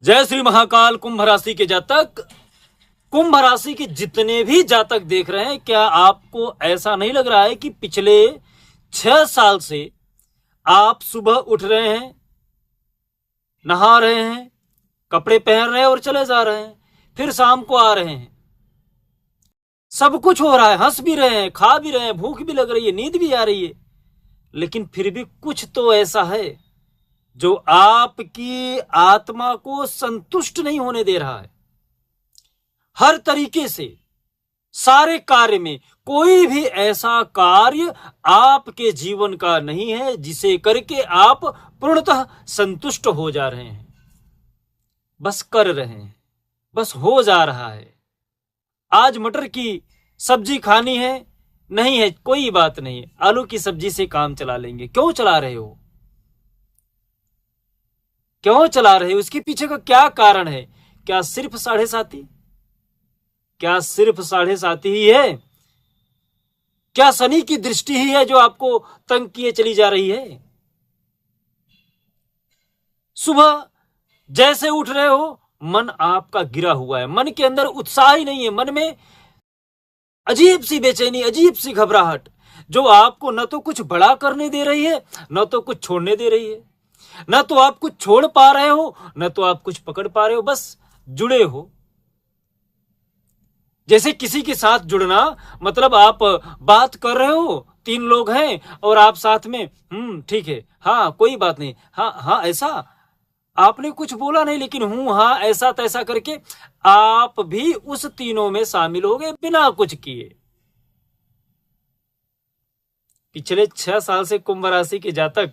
जय श्री महाकाल। कुंभ राशि के जातक, कुंभ राशि के जितने भी जातक देख रहे हैं, क्या आपको ऐसा नहीं लग रहा है कि पिछले 6 साल से आप सुबह उठ रहे हैं, नहा रहे हैं, कपड़े पहन रहे हैं और चले जा रहे हैं, फिर शाम को आ रहे हैं, सब कुछ हो रहा है, हंस भी रहे हैं, खा भी रहे हैं, भूख भी लग रही है, नींद भी आ रही है, लेकिन फिर भी कुछ तो ऐसा है जो आपकी आत्मा को संतुष्ट नहीं होने दे रहा है। हर तरीके से सारे कार्य में कोई भी ऐसा कार्य आपके जीवन का नहीं है जिसे करके आप पूर्णतः संतुष्ट हो जा रहे हैं। बस कर रहे हैं, बस हो जा रहा है। आज मटर की सब्जी खानी है, नहीं है, कोई बात नहीं, आलू की सब्जी से काम चला लेंगे। क्यों चला रहे हो? क्यों चला रहे हो? उसके पीछे का क्या कारण है? क्या सिर्फ 7.5? क्या सिर्फ 7.5 ही है? क्या शनि की दृष्टि ही है जो आपको तंग किए चली जा रही है? सुबह जैसे उठ रहे हो, मन आपका गिरा हुआ है, मन के अंदर उत्साह ही नहीं है, मन में अजीब सी बेचैनी, अजीब सी घबराहट, जो आपको न तो कुछ बड़ा करने दे रही है, न तो कुछ छोड़ने दे रही है। न तो आप कुछ छोड़ पा रहे हो, न तो आप कुछ पकड़ पा रहे हो, बस जुड़े हो। जैसे किसी के साथ जुड़ना मतलब आप बात कर रहे हो, 3 लोग हैं और आप साथ में ठीक है, हाँ कोई बात नहीं, हाँ हाँ ऐसा, आपने कुछ बोला नहीं लेकिन हाँ ऐसा तैसा करके आप भी उस तीनों में शामिल हो गए बिना कुछ किए। पिछले 6 साल से कुंभ राशि के जातक,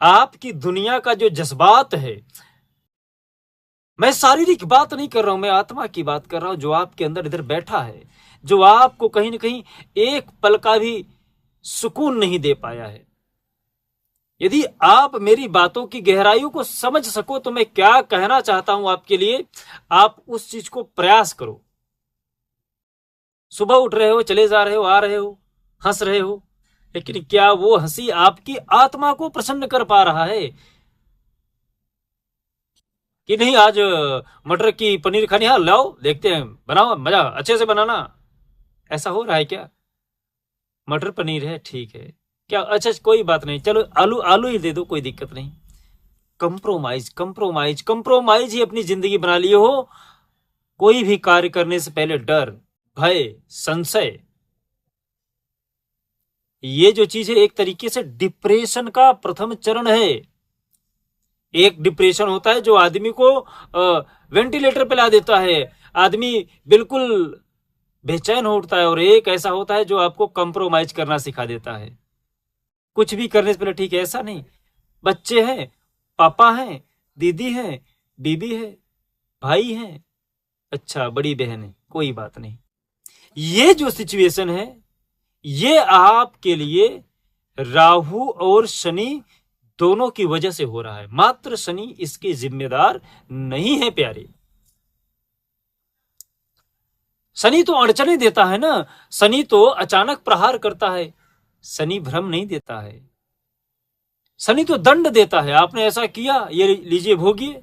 आपकी दुनिया का जो जज्बात है, मैं शारीरिक बात नहीं कर रहा हूं, मैं आत्मा की बात कर रहा हूं, जो आपके अंदर इधर बैठा है, जो आपको कहीं ना कहीं एक पल का भी सुकून नहीं दे पाया है। यदि आप मेरी बातों की गहराइयों को समझ सको तो मैं क्या कहना चाहता हूं आपके लिए, आप उस चीज को प्रयास करो। सुबह उठ रहे हो, चले जा रहे हो, आ रहे हो, हंस रहे हो, लेकिन क्या वो हंसी आपकी आत्मा को प्रसन्न कर पा रहा है कि नहीं? आज मटर की पनीर खानी, हाँ लाओ देखते हैं, बनाओ, मजा अच्छे से बनाना, ऐसा हो रहा है क्या? मटर पनीर है, ठीक है, क्या अच्छा कोई बात नहीं, चलो आलू आलू ही दे दो, कोई दिक्कत नहीं। कंप्रोमाइज कंप्रोमाइज कंप्रोमाइज ही अपनी जिंदगी बना लिए हो। कोई भी कार्य करने से पहले डर, भय, संशय, ये जो चीज है एक तरीके से डिप्रेशन का प्रथम चरण है। एक डिप्रेशन होता है जो आदमी को वेंटिलेटर पे ला देता है, आदमी बिल्कुल बेचैन हो उठता है, और एक ऐसा होता है जो आपको कंप्रोमाइज करना सिखा देता है। कुछ भी करने से पहले ठीक है, ऐसा नहीं, बच्चे हैं, पापा हैं, दीदी हैं, बीबी है, भाई हैं, अच्छा बड़ी बहन है, कोई बात नहीं। ये जो सिचुएशन है ये आपके लिए राहु और शनि दोनों की वजह से हो रहा है, मात्र शनि इसके जिम्मेदार नहीं है प्यारे। शनि तो अड़चने देता है ना, शनि तो अचानक प्रहार करता है, शनि भ्रम नहीं देता है, शनि तो दंड देता है, आपने ऐसा किया, ये लीजिए भोगिए।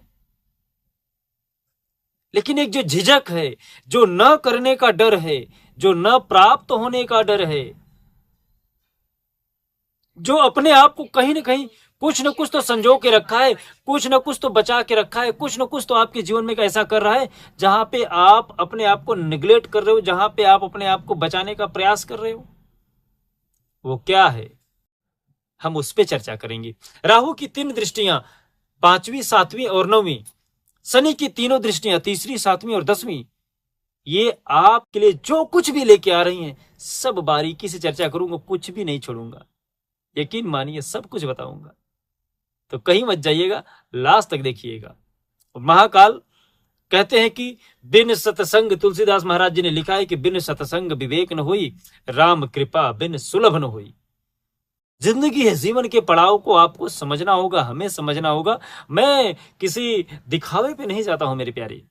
लेकिन एक जो झिझक है, जो न करने का डर है, जो न प्राप्त होने का डर है, जो अपने आप को कहीं ना कहीं कुछ न कुछ तो संजो के रखा है, कुछ न कुछ तो बचा के रखा है, कुछ न कुछ तो आपके जीवन में ऐसा कर रहा है जहां पे आप अपने आप को निगलेक्ट कर रहे हो, जहां पे आप अपने आप को बचाने का प्रयास कर रहे हो, वो क्या है हम उस पर चर्चा करेंगे। राहु की 3 दृष्टियां, 5वीं, 7वीं और 9वीं, शनि की तीनों दृष्टियां, 3री, 7वीं और 10वीं, ये आपके लिए जो कुछ भी लेके आ रही हैं सब बारीकी से चर्चा करूंगा, कुछ भी नहीं छोड़ूंगा, यकीन मानिए सब कुछ बताऊंगा, तो कहीं मत जाइएगा, लास्ट तक देखिएगा। महाकाल कहते हैं कि बिन सत्संग, तुलसीदास महाराज जी ने लिखा है कि बिन सत्संग विवेक न हुई, राम कृपा बिन सुलभ न हुई। जिंदगी है, जीवन के पड़ाव को आपको समझना होगा, हमें समझना होगा। मैं किसी दिखावे पे नहीं जाता हूं मेरे प्यारे।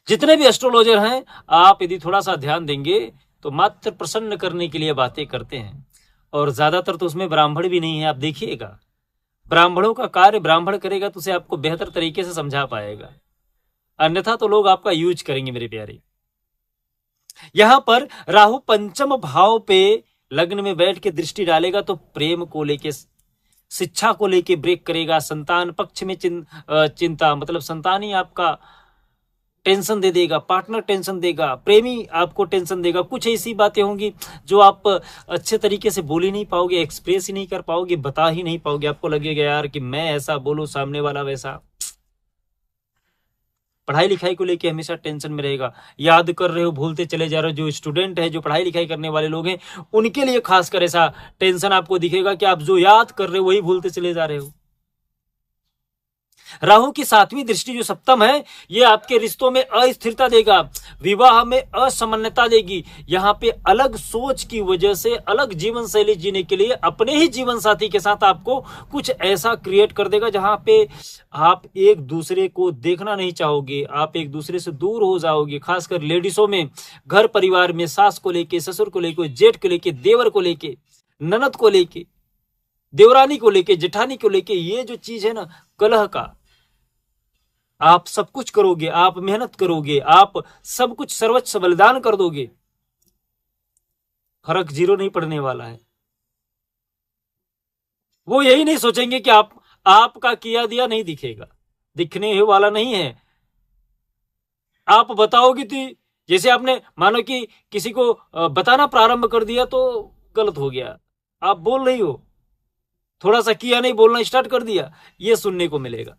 जितने भी एस्ट्रोलॉजर हैं, आप यदि थोड़ा सा ध्यान देंगे तो मात्र प्रसन्न करने के लिए बातें करते हैं, और ज्यादातर तो उसमें ब्राह्मण भी नहीं है, आप देखिएगा। ब्राह्मणों का कार्य ब्राह्मण करेगा तो उसे आपको बेहतर तरीके से समझा पाएगा, अन्यथा तो लोग आपका यूज करेंगे मेरे प्यारे। यहां पर राहु पंचम भाव पे लग्न में बैठ के दृष्टि डालेगा तो प्रेम को लेके, शिक्षा को लेके ब्रेक करेगा, संतान पक्ष में चिंता, मतलब संतान ही आपका टेंशन दे देगा, पार्टनर टेंशन देगा, प्रेमी आपको टेंशन देगा। कुछ ऐसी बातें होंगी जो आप अच्छे तरीके से बोल ही नहीं पाओगे, एक्सप्रेस ही नहीं कर पाओगे, बता ही नहीं पाओगे। आपको लगेगा यार कि मैं ऐसा बोलूं, सामने वाला वैसा। पढ़ाई लिखाई को लेके हमेशा टेंशन में रहेगा, याद कर रहे हो भूलते चले जा रहे हो। जो स्टूडेंट है, जो पढ़ाई लिखाई करने वाले लोग हैं, उनके लिए खासकर ऐसा टेंशन आपको दिखेगा कि आप जो याद कर रहे हो वही भूलते चले जा रहे हो। राहु की 7वीं दृष्टि जो सप्तम है, ये आपके रिश्तों में अस्थिरता देगा, विवाह में असमानता देगी। यहाँ पे अलग सोच की वजह से अलग जीवन शैली जीने के लिए अपने ही जीवन साथी के साथ आपको कुछ ऐसा क्रिएट कर देगा जहां पे आप एक दूसरे को देखना नहीं चाहोगे, आप एक दूसरे से दूर हो जाओगे। खासकर लेडीजों में, घर परिवार में सास को लेके, ससुर को लेके, जेठ को लेके, देवर को लेके, ननद को लेके, देवरानी को लेके, जेठानी को लेके, ये जो चीज है ना कलह का, आप सब कुछ करोगे, आप मेहनत करोगे, आप सब कुछ सर्वोच्च बलिदान कर दोगे, फर्क जीरो नहीं पड़ने वाला है। वो यही नहीं सोचेंगे कि आपका किया दिया नहीं दिखेगा, दिखने वाला नहीं है। आप बताओगे तो, जैसे आपने मानो कि किसी को बताना प्रारंभ कर दिया तो गलत हो गया, आप बोल रही हो, थोड़ा सा किया नहीं, बोलना स्टार्ट कर दिया, ये सुनने को मिलेगा।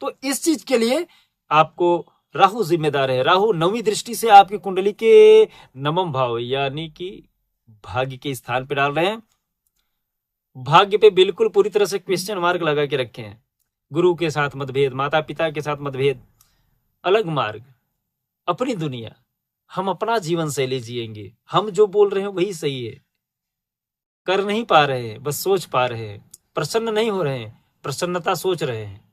तो इस चीज के लिए आपको राहु जिम्मेदार है। राहु 9वीं दृष्टि से आपकी कुंडली के नवम भाव यानी कि भाग्य के स्थान पे डाल रहे हैं। भाग्य पे बिल्कुल पूरी तरह से क्वेश्चन मार्क लगा के रखे हैं। गुरु के साथ मतभेद, माता पिता के साथ मतभेद, अलग मार्ग, अपनी दुनिया, हम अपना जीवन शैली जिएंगे, हम जो बोल रहे हैं वही सही है, कर नहीं पा रहे हैं, बस सोच पा रहे हैं, प्रसन्न नहीं हो रहे हैं, प्रसन्नता सोच रहे हैं।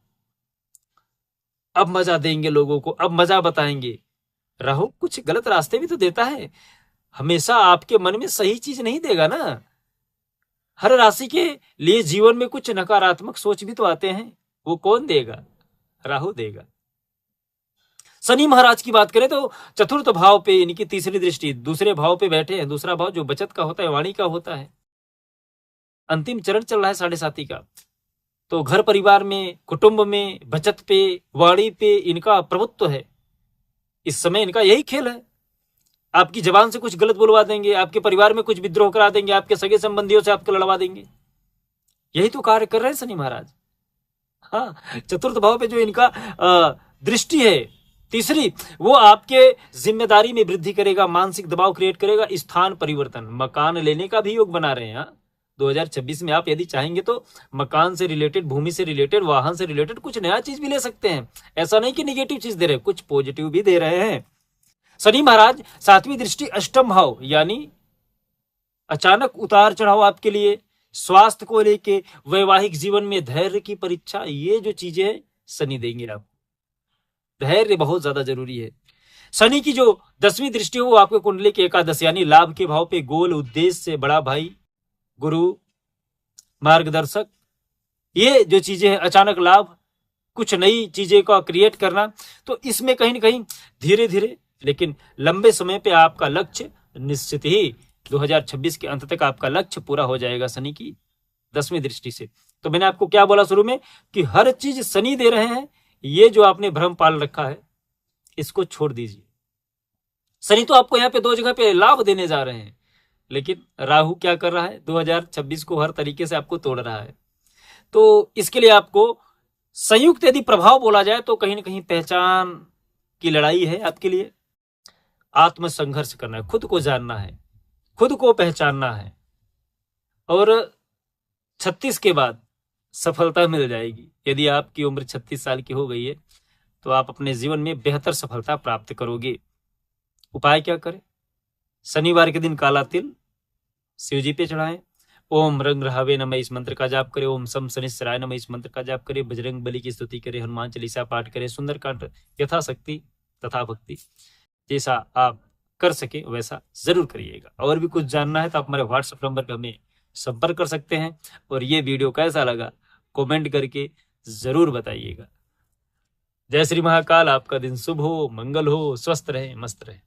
अब मजा देंगे लोगों को, अब मजा बताएंगे। राहु कुछ गलत रास्ते भी तो देता है, हमेशा आपके मन में सही चीज नहीं देगा ना। हर राशि के लिए जीवन में कुछ नकारात्मक सोच भी तो आते हैं, वो कौन देगा? राहु देगा। शनि महाराज की बात करें तो चतुर्थ भाव पे, इनकी तीसरी दृष्टि दूसरे भाव पे बैठे हैं। दूसरा भाव जो बचत का होता है, वाणी का होता है। अंतिम चरण चल रहा है 7.5 का, तो घर परिवार में, कुटुंब में, बचत पे, वाणी पे इनका प्रभुत्व है। इस समय इनका यही खेल है। आपकी जबान से कुछ गलत बुलवा देंगे, आपके परिवार में कुछ विद्रोह करा देंगे, आपके सगे संबंधियों से आपको लड़वा देंगे। यही तो कार्य कर रहे हैं शनि महाराज। हाँ, चतुर्थ भाव पे जो इनका दृष्टि है तीसरी, वो आपके जिम्मेदारी में वृद्धि करेगा, मानसिक दबाव क्रिएट करेगा, स्थान परिवर्तन, मकान लेने का भी योग बना रहे हैं। 2026 में आप यदि चाहेंगे तो मकान से रिलेटेड, भूमि से रिलेटेड, वाहन से रिलेटेड कुछ नया चीज भी ले सकते हैं। ऐसा नहीं कि निगेटिव चीज दे रहे हैं, कुछ पॉजिटिव भी दे रहे हैं। शनि महाराज 7वीं दृष्टि अष्टम भाव यानी अचानक उतार चढ़ाव आपके लिए, स्वास्थ्य को लेके, वैवाहिक जीवन में धैर्य की परीक्षा, ये जो चीजें हैं शनि देंगे आपको। धैर्य बहुत ज्यादा जरूरी है। शनि की जो 10वीं दृष्टि हो वो आपके कुंडली के एकादश यानी लाभ के भाव पे, गोल उद्देश्य से, बड़ा भाई, गुरु, मार्गदर्शक, ये जो चीजें हैं, अचानक लाभ, कुछ नई चीजें का क्रिएट करना, तो इसमें कहीं ना कहीं धीरे धीरे लेकिन लंबे समय पे आपका लक्ष्य निश्चित ही 2026 के अंत तक आपका लक्ष्य पूरा हो जाएगा शनि की 10वीं दृष्टि से। तो मैंने आपको क्या बोला शुरू में कि हर चीज शनि दे रहे हैं, ये जो आपने भ्रम पाल रखा है इसको छोड़ दीजिए। शनि तो आपको यहाँ पे 2 जगह पे लाभ देने जा रहे हैं, लेकिन राहु क्या कर रहा है, 2026 को हर तरीके से आपको तोड़ रहा है। तो इसके लिए आपको संयुक्त यदि प्रभाव बोला जाए तो कहीं ना कहीं पहचान की लड़ाई है आपके लिए। आत्म संघर्ष करना है, खुद को जानना है, खुद को पहचानना है, और 36 के बाद सफलता मिल जाएगी। यदि आपकी उम्र 36 साल की हो गई है तो आप अपने जीवन में बेहतर सफलता प्राप्त करोगे। उपाय क्या करें? शनिवार के दिन काला तिल शिव जी पे चढ़ाएं, ओम रंग रहावे नमः इस मंत्र का जाप करें, ओम सम शनिश्चराय नमः इस मंत्र का जाप करें, बजरंग बली की स्तुति करें, हनुमान चालीसा पाठ करें, सुंदरकांड यथाशक्ति तथा भक्ति, जैसा आप कर सके वैसा जरूर करिएगा। और भी कुछ जानना है तो आप हमारे व्हाट्सएप नंबर पर हमें संपर्क कर सकते हैं। और ये वीडियो कैसा लगा कमेंट करके जरूर बताइएगा। जय श्री महाकाल। आपका दिन शुभ हो, मंगल हो, स्वस्थ रहे, मस्त रहे।